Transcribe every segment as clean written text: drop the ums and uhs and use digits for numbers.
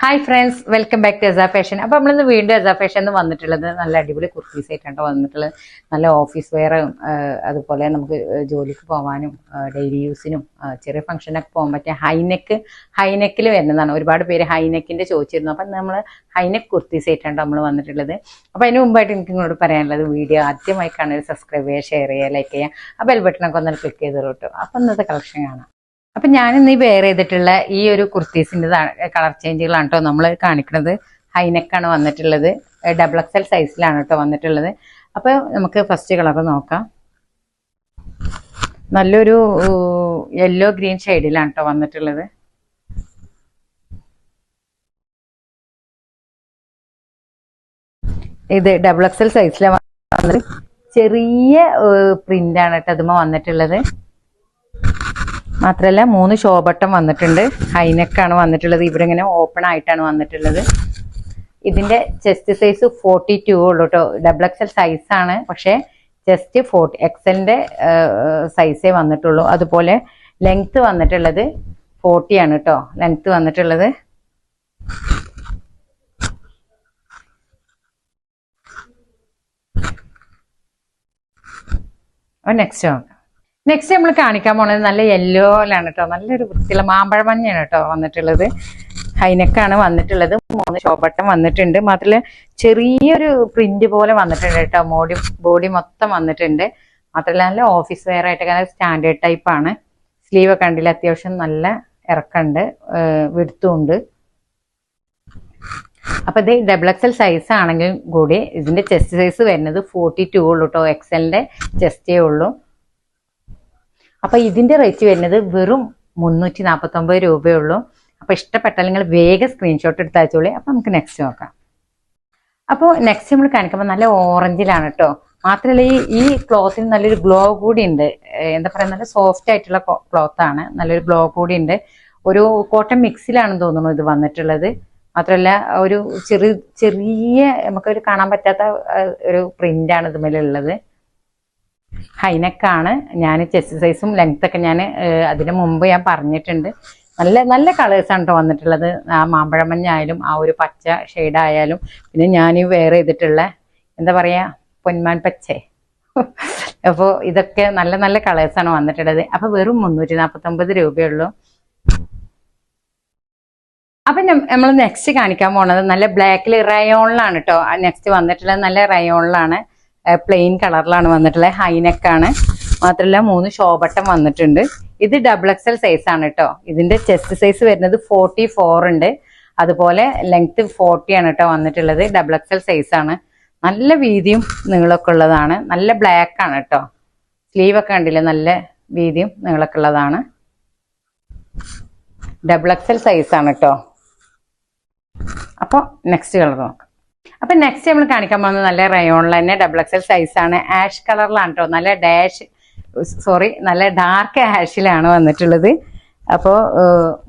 Hi friends, welcome back to എസാ fashion. അപ്പോൾ നമ്മളിന്ന് വീണ്ടും എസാ ഫാഷൻ വന്നിട്ടുള്ളത് നല്ല അടിപൊളി കുർത്തീസ് ആയിട്ടാണ് വന്നിട്ടുള്ളത്. നല്ല ഓഫീസ് വെയറും അതുപോലെ നമുക്ക് ജോലിക്ക് പോകാനും ഡെയിലി യൂസിനും ചെറിയ ഫംഗ്ഷനൊക്കെ പോകാൻ പറ്റിയ ഹൈനെക്കിൽ വരുന്നതാണ്. ഒരുപാട് പേര് ഹൈനെക്കിൻ്റെ ചോദിച്ചിരുന്നു. അപ്പം നമ്മൾ ഹൈനെക്ക് കുർത്തീസ് ആയിട്ടാണ് നമ്മൾ വന്നിട്ടുള്ളത്. അപ്പോൾ അതിന് മുമ്പായിട്ട് എനിക്ക് നിങ്ങളോട് പറയാനുള്ളത്, വീഡിയോ ആദ്യമായി കാണുക, സബ്സ്ക്രൈബ് ചെയ്യുക, ഷെയർ ചെയ്യുക, ലൈക്ക് ചെയ്യുക, ആ ബെൽ ബട്ടണൊക്കെ ഒന്ന് ക്ലിക്ക് ചെയ്തോളൂ കേട്ടോ. അപ്പം ഇന്നത്തെ കളക്ഷൻ കാണാം. അപ്പൊ ഞാനിന്ന് ഈ വെയർ ചെയ്തിട്ടുള്ള ഈ ഒരു കുർത്തീസിന്റെ കളർ ചേഞ്ചുകളാണ് കേട്ടോ നമ്മൾ കാണിക്കുന്നത്. ഹൈനെക്കാണ് വന്നിട്ടുള്ളത്, XXL സൈസിലാണ് കേട്ടോ വന്നിട്ടുള്ളത്. അപ്പൊ നമുക്ക് ഫസ്റ്റ് കളർ നോക്കാം. നല്ലൊരു യെല്ലോ ഗ്രീൻ ഷെയ്ഡിലാണ് കേട്ടോ വന്നിട്ടുള്ളത്. ഇത് XXL സൈസിലാണ് വന്നത്. ചെറിയ പ്രിന്റ് ആണ് കേട്ടോ അതുമ്മ വന്നിട്ടുള്ളത്. മാത്രമല്ല 3 ഷോ ബട്ടൺ വന്നിട്ടുണ്ട്. ഹൈനെക്കാണ് വന്നിട്ടുള്ളത്. ഇവിടെ ഇങ്ങനെ ഓപ്പൺ ആയിട്ടാണ് വന്നിട്ടുള്ളത്. ഇതിന്റെ ചെസ്റ്റ് സൈസ് 42 ഉള്ളൂ കേട്ടോ. XXL സൈസാണ്, പക്ഷേ ജസ്റ്റ് 40 XLന്റെ സൈസേ വന്നിട്ടുള്ളൂ. അതുപോലെ ലെങ്ത് വന്നിട്ടുള്ളത് 40 ആണ് കേട്ടോ ലെങ്ത് വന്നിട്ടുള്ളത്. നെക്സ്റ്റ് നമ്മൾ കാണിക്കാൻ പോണത് നല്ല യെല്ലോയിലാണ് കേട്ടോ. നല്ലൊരു വൃത്തിയുള്ള മാമ്പഴ മഞ്ഞയാണ് കേട്ടോ വന്നിട്ടുള്ളത്. ഹൈനെക്കാണ് വന്നിട്ടുള്ളത്. 3 ഷോ ബട്ടൺ വന്നിട്ടുണ്ട്. മാത്രമല്ല ചെറിയൊരു പ്രിന്റ് പോലെ വന്നിട്ടുണ്ട് കേട്ടോ. ബോഡി മൊത്തം വന്നിട്ടുണ്ട്. മാത്രമല്ല നല്ല ഓഫീസ് വെയർ ആയിട്ട് സ്റ്റാൻഡേർഡ് ടൈപ്പ് ആണ്. സ്ലീവ് ഒക്കെ ഉണ്ടല്ലേ, അത്യാവശ്യം നല്ല ഇറക്കമുണ്ട്, വിടുത്തുണ്ട്. അപ്പൊ ഇത് XXL സൈസ് ആണെങ്കിൽ കൂടി ഇതിന്റെ ചെസ്റ്റ് സൈസ് വരുന്നത് 42 ഉള്ളൂ കേട്ടോ. XLന്റെ ചെസ്റ്റേ ഉള്ളൂ. അപ്പൊ ഇതിന്റെ റേറ്റ് വരുന്നത് വെറും 349 രൂപയുള്ളൂ. അപ്പൊ ഇഷ്ടപ്പെട്ടാൽ നിങ്ങൾ വേഗം സ്ക്രീൻഷോട്ട് എടുത്ത് അയച്ചോളി. അപ്പൊ നമുക്ക് നെക്സ്റ്റ് നോക്കാം. അപ്പോൾ നെക്സ്റ്റ് നമ്മൾ കാണിക്കുമ്പോൾ നല്ല ഓറഞ്ചിലാണ് കേട്ടോ. മാത്രമല്ല ഈ ക്ലോത്തിന് നല്ലൊരു ഗ്ലോ കൂടി ഉണ്ട്. എന്താ പറയുക, നല്ല സോഫ്റ്റ് ആയിട്ടുള്ള ക്ലോത്ത് ആണ്. നല്ലൊരു ഗ്ലോ കൂടി ഉണ്ട്. ഒരു കോട്ടൺ മിക്സിലാണെന്ന് തോന്നുന്നു ഇത് വന്നിട്ടുള്ളത്. മാത്രമല്ല ഒരു ചെറിയ നമുക്കൊരു കാണാൻ പറ്റാത്ത ഒരു പ്രിന്റാണ് ഇതുമേലുള്ളത്. ഹൈനെക്കാണ്. ഞാൻ ചെസ്റ്റ് സൈസും ലെങ്ത് ഒക്കെ ഞാൻ അതിന് മുമ്പ് ഞാൻ പറഞ്ഞിട്ടുണ്ട്. നല്ല നല്ല കളേഴ്സാണ് കേട്ടോ വന്നിട്ടുള്ളത്. ആ മാമ്പഴമഞ്ഞായാലും ആ ഒരു പച്ച ഷെയ്ഡായാലും പിന്നെ ഞാൻ വെയർ ചെയ്തിട്ടുള്ള എന്താ പറയാ പൊന്മാൻ പച്ചേ അപ്പോൾ ഇതൊക്കെ നല്ല നല്ല കളേഴ്സാണ് വന്നിട്ടുള്ളത്. അപ്പൊ വെറും 349 രൂപയുള്ളൂ. അപ്പൊ നമ്മൾ നെക്സ്റ്റ് കാണിക്കാൻ പോണത് നല്ല ബ്ലാക്കിൽ റയോണിലാണ് കേട്ടോ. നെക്സ്റ്റ് വന്നിട്ടുള്ളത് നല്ല റയോണിലാണ്, പ്ലെയിൻ കളറിലാണ് വന്നിട്ടുള്ളത്. ഹൈനെക്കാണ്. മാത്രമല്ല 3 ഷോ ബട്ടൺ വന്നിട്ടുണ്ട്. ഇത് XXL സൈസ് ആണ് കേട്ടോ. ഇതിന്റെ ചെസ്റ്റ് സൈസ് വരുന്നത് 44 ഉണ്ട്. അതുപോലെ ലെങ്ത് 40 ആണ് കേട്ടോ വന്നിട്ടുള്ളത്. XXL സൈസ് ആണ്. നല്ല വീതിയും നീളമൊക്കെ ഉള്ളതാണ്. നല്ല ബ്ലാക്ക് ആണ് കേട്ടോ. സ്ലീവ് ഒക്കെ കണ്ടില്ലേ, നല്ല വീതിയും നീളമൊക്കെ ഉള്ളതാണ്. XXL സൈസ് ആണ് കേട്ടോ. അപ്പോൾ നെക്സ്റ്റ് കളർ നോക്കാം. അപ്പൊ നെക്സ്റ്റ് നമ്മൾ കാണിക്കാൻ പോകുന്നത് നല്ല റയോണിൽ തന്നെ XXL സൈസ് ആണ്. ആഷ് കളറിലാണ് കേട്ടോ. നല്ല ഡാർക്ക് ആഷിലാണ് വന്നിട്ടുള്ളത്. അപ്പോൾ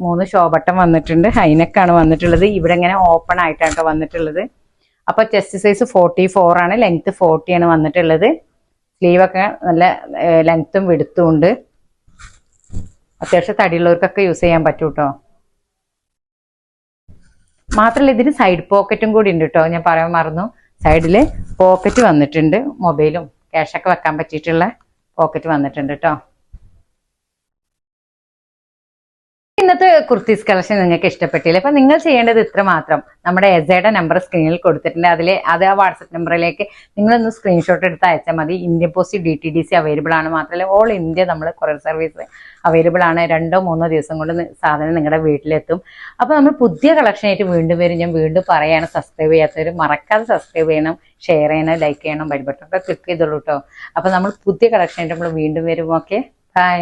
3 ഷോ ബട്ടൺ വന്നിട്ടുണ്ട്. ഹൈനെക്കാണ് വന്നിട്ടുള്ളത്. ഇവിടെ ഇങ്ങനെ ഓപ്പൺ ആയിട്ടാണ് കേട്ടോ വന്നിട്ടുള്ളത്. അപ്പൊ ചെസ്റ്റ് സൈസ് 44 ആണ്, ലെങ്ത് 40 ആണ് വന്നിട്ടുള്ളത്. സ്ലീവ് ഒക്കെ നല്ല ലെങ്ത്തും വിടുത്തും ഉണ്ട്. അത്യാവശ്യം തടിയുള്ളവർക്കൊക്കെ യൂസ് ചെയ്യാൻ പറ്റും കേട്ടോ. മാത്രമല്ല ഇതിന് സൈഡ് പോക്കറ്റും കൂടി ഉണ്ട് കേട്ടോ. ഞാൻ പറയാൻ മറന്നു, സൈഡില് പോക്കറ്റ് വന്നിട്ടുണ്ട്. മൊബൈലും ക്യാഷൊക്കെ വെക്കാൻ പറ്റിയിട്ടുള്ള പോക്കറ്റ് വന്നിട്ടുണ്ട് കേട്ടോ. ഇന്നത്തെ കുർത്തീസ് കളക്ഷൻ നിങ്ങൾക്ക് ഇഷ്ടപ്പെട്ടില്ല. അപ്പൊ നിങ്ങൾ ചെയ്യേണ്ടത് ഇത്ര മാത്രം. നമ്മുടെ എസയുടെ നമ്പർ സ്ക്രീനിൽ കൊടുത്തിട്ടുണ്ട്. അത് ആ വാട്സപ്പ് നമ്പറിലേക്ക് നിങ്ങളൊന്ന് സ്ക്രീൻഷോട്ട് എടുത്ത് അയച്ചാൽ മതി. ഇന്ത്യൻ പോസ്റ്റ് DTDC അവൈലബിൾ ആണ്. മാത്രമല്ല ഓൾ ഇന്ത്യ നമ്മൾ കൊറിയർ സർവീസ് അവൈലബിൾ ആണ്. 2-3 ദിവസം കൊണ്ട് സാധനം നിങ്ങളുടെ വീട്ടിലെത്തും. അപ്പൊ നമ്മൾ പുതിയ കളക്ഷൻ ആയിട്ട് വീണ്ടും വരും. ഞാൻ വീണ്ടും പറയാണ്, സബ്സ്ക്രൈബ് ചെയ്യാത്തവർ മറക്കാതെ സബ്സ്ക്രൈബ് ചെയ്യണം, ഷെയർ ചെയ്യണം, ലൈക്ക് ചെയ്യണം, ബെൽ ബട്ടൺ ഒക്കെ ക്ലിക്ക് ചെയ്തോളൂ കേട്ടോ. അപ്പൊ നമ്മൾ പുതിയ കളക്ഷൻ ആയിട്ട് നമ്മൾ വീണ്ടും വരും. Okay, by.